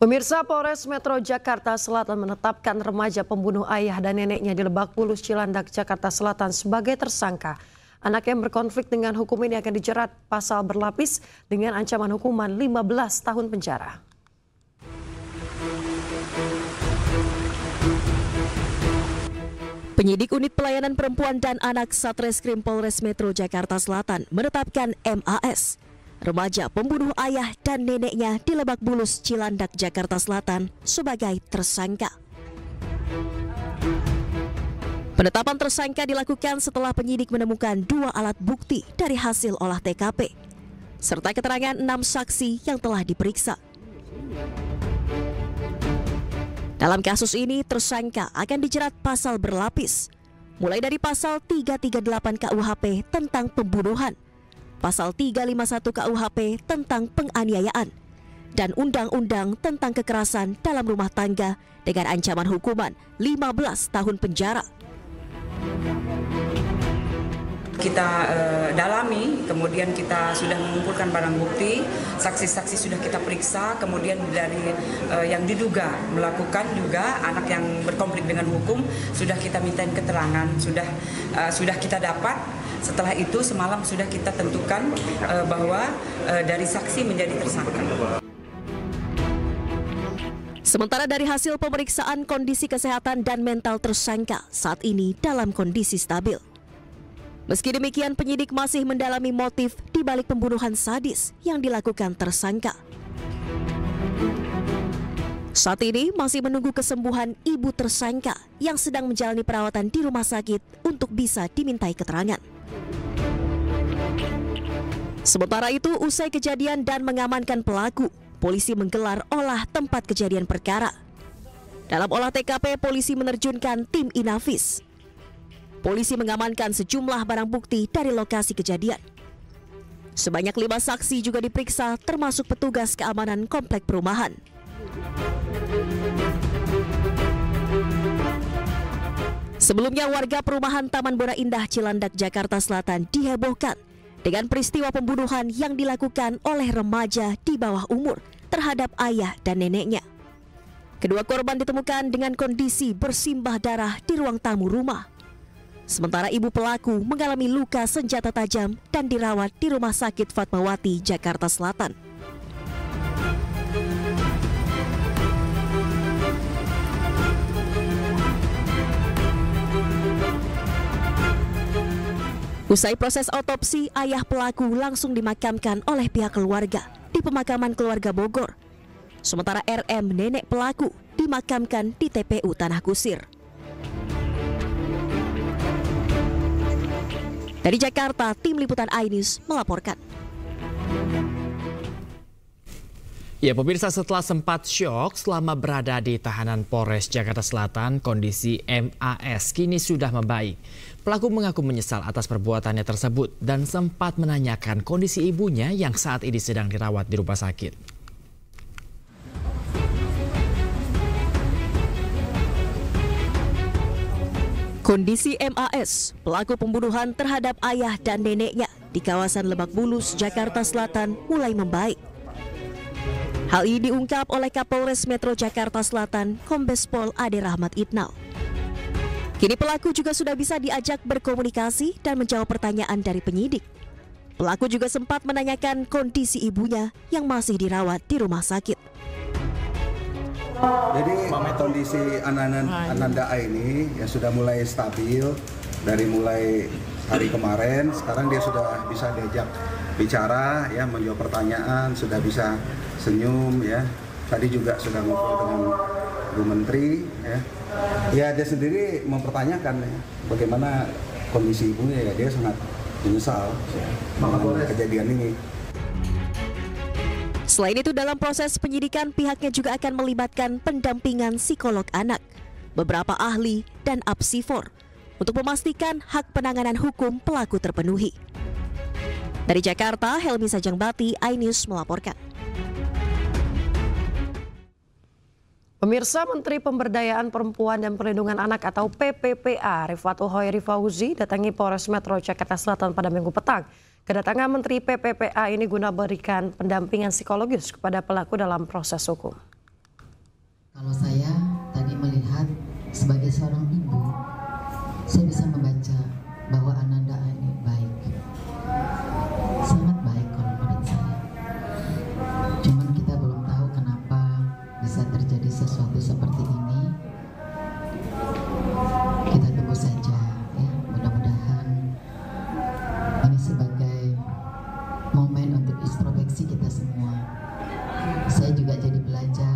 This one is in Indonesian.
Pemirsa, Polres Metro Jakarta Selatan menetapkan remaja pembunuh ayah dan neneknya di Lebak Bulus, Cilandak, Jakarta Selatan sebagai tersangka. Anak yang berkonflik dengan hukum ini akan dijerat pasal berlapis dengan ancaman hukuman 15 tahun penjara. Penyidik Unit Pelayanan Perempuan dan Anak Satreskrim Polres Metro Jakarta Selatan menetapkan MAS, remaja pembunuh ayah dan neneknya di Lebak Bulus, Cilandak, Jakarta Selatan sebagai tersangka. Penetapan tersangka dilakukan setelah penyidik menemukan 2 alat bukti dari hasil olah TKP, serta keterangan 6 saksi yang telah diperiksa. Dalam kasus ini, tersangka akan dijerat pasal berlapis, mulai dari pasal 338 KUHP tentang pembunuhan, pasal 351 KUHP tentang penganiayaan, dan undang-undang tentang kekerasan dalam rumah tangga dengan ancaman hukuman 15 tahun penjara. Kita dalami, kemudian kita sudah mengumpulkan barang bukti, saksi-saksi sudah kita periksa, kemudian dari yang diduga melakukan juga anak yang berkonflik dengan hukum sudah kita mintain keterangan, sudah kita dapat. Setelah itu semalam sudah kita tentukan bahwa dari saksi menjadi tersangka. Sementara dari hasil pemeriksaan, kondisi kesehatan dan mental tersangka saat ini dalam kondisi stabil. Meski demikian, penyidik masih mendalami motif di balik pembunuhan sadis yang dilakukan tersangka. Saat ini masih menunggu kesembuhan ibu tersangka yang sedang menjalani perawatan di rumah sakit untuk bisa dimintai keterangan. Sementara itu, usai kejadian dan mengamankan pelaku, polisi menggelar olah tempat kejadian perkara. Dalam olah TKP, polisi menerjunkan tim Inafis. Polisi mengamankan sejumlah barang bukti dari lokasi kejadian. Sebanyak 5 saksi juga diperiksa, termasuk petugas keamanan komplek perumahan. Sebelumnya, warga perumahan Taman Bona Indah, Cilandak, Jakarta Selatan dihebohkan dengan peristiwa pembunuhan yang dilakukan oleh remaja di bawah umur terhadap ayah dan neneknya. Kedua korban ditemukan dengan kondisi bersimbah darah di ruang tamu rumah. Sementara ibu pelaku mengalami luka senjata tajam dan dirawat di Rumah Sakit Fatmawati, Jakarta Selatan. Usai proses otopsi, ayah pelaku langsung dimakamkan oleh pihak keluarga di pemakaman keluarga Bogor. Sementara RM, nenek pelaku, dimakamkan di TPU Tanah Kusir. Dari Jakarta, tim liputan iNews melaporkan. Ya, pemirsa, setelah sempat syok selama berada di tahanan Polres Jakarta Selatan, kondisi MAS kini sudah membaik. Pelaku mengaku menyesal atas perbuatannya tersebut dan sempat menanyakan kondisi ibunya yang saat ini sedang dirawat di rumah sakit. Kondisi MAS, pelaku pembunuhan terhadap ayah dan neneknya di kawasan Lebak Bulus, Jakarta Selatan mulai membaik. Hal ini diungkap oleh Kapolres Metro Jakarta Selatan, Kombes Pol Ade Rahmat Itnal. Kini pelaku juga sudah bisa diajak berkomunikasi dan menjawab pertanyaan dari penyidik. Pelaku juga sempat menanyakan kondisi ibunya yang masih dirawat di rumah sakit. Jadi kondisi Ananda A ini yang sudah mulai stabil dari mulai hari kemarin, sekarang dia sudah bisa diajak bicara, ya, menjawab pertanyaan, sudah bisa senyum, ya. Tadi juga sudah ngobrol dengan Bu Menteri, ya. Ya, dia sendiri mempertanyakan, ya, bagaimana kondisi ibunya, ya. Dia sangat menyesal dengan kejadian ini. Selain itu, dalam proses penyidikan, pihaknya juga akan melibatkan pendampingan psikolog anak, beberapa ahli, dan apsifor untuk memastikan hak penanganan hukum pelaku terpenuhi. Dari Jakarta, Helmi Sajangbati, iNews melaporkan. Pemirsa, Menteri Pemberdayaan Perempuan dan Perlindungan Anak atau PPPA Rifatul Hoeri Fauzi datangi Polres Metro Jakarta Selatan pada Minggu petang. Kedatangan Menteri PPPA ini guna berikan pendampingan psikologis kepada pelaku dalam proses hukum. Kalau saya tadi melihat sebagai seorang ibu, saya bisa membaca bahwa Ananda ini baik, sangat baik kalau menurut saya. Cuman kita belum tahu kenapa bisa terjadi sesuatu seperti ini. Kita tunggu saja ya, mudah-mudahan ini sebagai momen untuk introspeksi kita semua. Saya juga jadi belajar